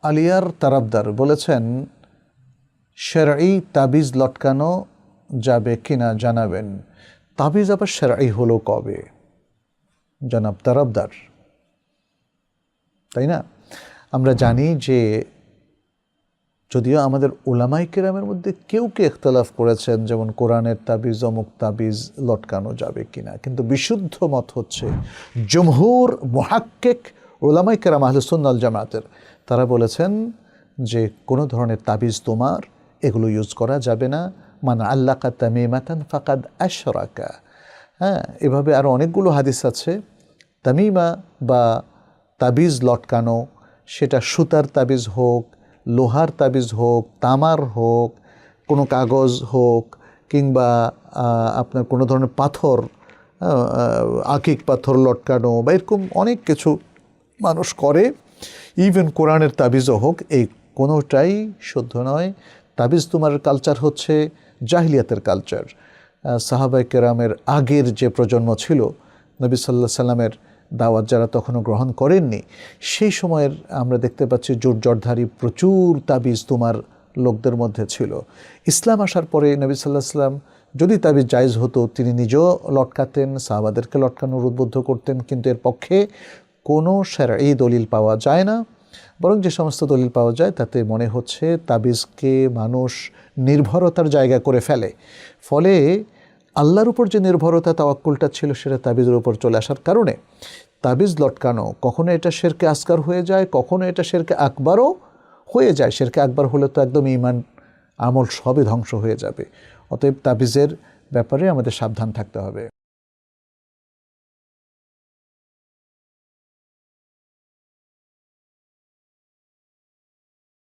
আলিয়ার তারাবদার বলেছেন, শেরঈ তাবিজ লটকানো যাবে কিনা জানাবেন। তাবিজ আবার শেরঈ হলো কবে জনাব তারাবদার? তাই না? আমরা জানি যে যদিও আমাদের উলামায়ে কেরামের মধ্যে কেউ ইখতিলাফ করেছেন, যেমন কোরআনের তাবিজ অমুক তাবিজ লটকানো যাবে কিনা, কিন্তু বিশুদ্ধ মত হচ্ছে জমহুর মুহাক্কিক উলামায়ে কেরাম আহলে সুন্নাহ ওয়াল জামাতের, তারা বলেছেন যে কোনো ধরনের তাবিজ তোমার এগুলো ইউজ করা যাবে না। মান আল্লাকা তামিমাতান ফাকাদ আশরাকা। হ্যাঁ, এভাবে আরও অনেকগুলো হাদিস আছে। তামিমা বা তাবিজ লটকানো, সেটা সুতার তাবিজ হোক, লোহার তাবিজ হোক, তামার হোক, কোনো কাগজ হোক, কিংবা আপনার কোনো ধরনের পাথর, আকিক পাথর লটকানো বা এরকম অনেক কিছু মানুষ করে। ইভেন কোরআনের তাবিজও হোক, এই কোনোটাই শুদ্ধ নয়। তাবিজ তোমার কালচার হচ্ছে জাহিলিয়াতের কালচার। সাহাবায়ে কেরামের আগের যে প্রজন্ম ছিল, নবী সাল্লাল্লাহু আলাইহি সাল্লামের দাওয়াত যারা তখনও গ্রহণ করেননি, সেই সময়ের আমরা দেখতে পাচ্ছি জোরজরধারী প্রচুর তাবিজ তোমার লোকদের মধ্যে ছিল। ইসলাম আসার পরে নবী সাল্লাল্লাহু আলাইহি সাল্লাম যদি তাবিজ জায়েজ হতো, তিনি নিজেও লটকাতেন, সাহাবাদেরকে লটকানোর উদ্বুদ্ধ করতেন, কিন্তু এর পক্ষে কোনো শারঈ দলিল পাওয়া যায় না। বরং যে সমস্ত দলিল পাওয়া যায় তাতে মনে হচ্ছে তাবিজকে মানুষ নির্ভরতার জায়গা করে ফেলে। ফলে আল্লাহর উপর যে নির্ভরতা তাওয়াক্কুলটা ছিল, সেটা তাবিজের উপর চলে আসার কারণে তাবিজ লটকানো কখনো এটা শিরকে আসগার হয়ে যায়, কখনো এটা শিরকে আকবারও হয়ে যায়। শিরকে আকবার হলে তো একদম ঈমান আমল সবই ধ্বংস হয়ে যাবে। অতএব তাবিজের ব্যাপারে আমাদের সাবধান থাকতে হবে।